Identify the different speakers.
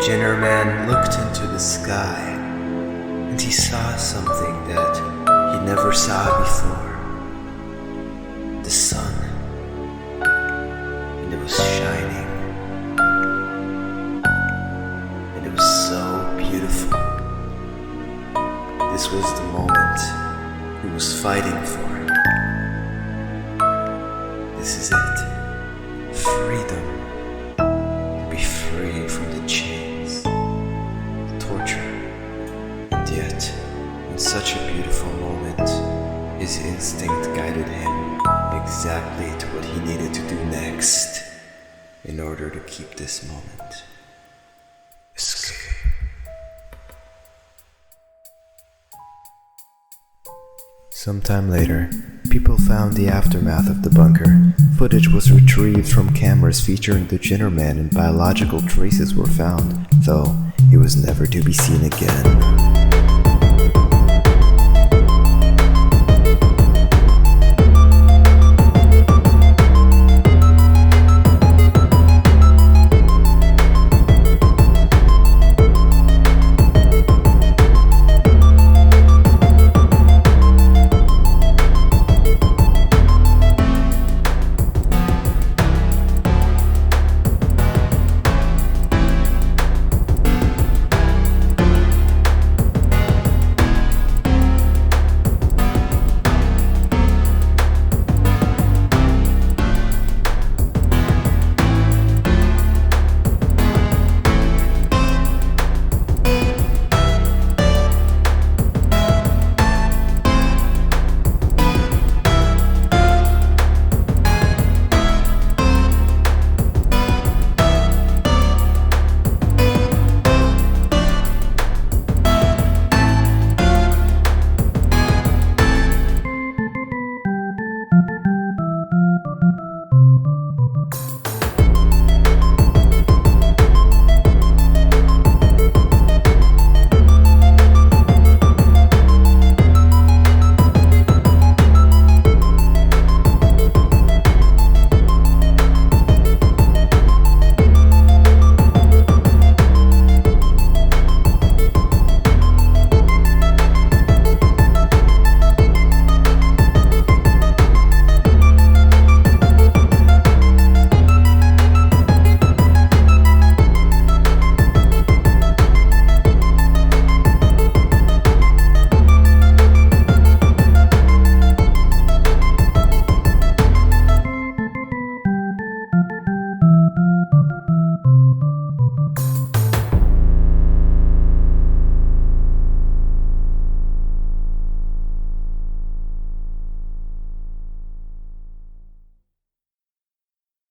Speaker 1: Jinnerman looked into the sky, and he saw something that he never saw before. The sun, and it was shining, and it was so beautiful. This was the moment he was fighting for. This is it. Freedom. Be free from the chains, the torture. And yet, in such a beautiful moment, his instinct guided him exactly to what he needed to do next in order to keep this moment. Escape. Sometime later, people found the aftermath of the bunker. Footage was retrieved from cameras featuring the Jinnerman and biological traces were found, though he was never to be seen again.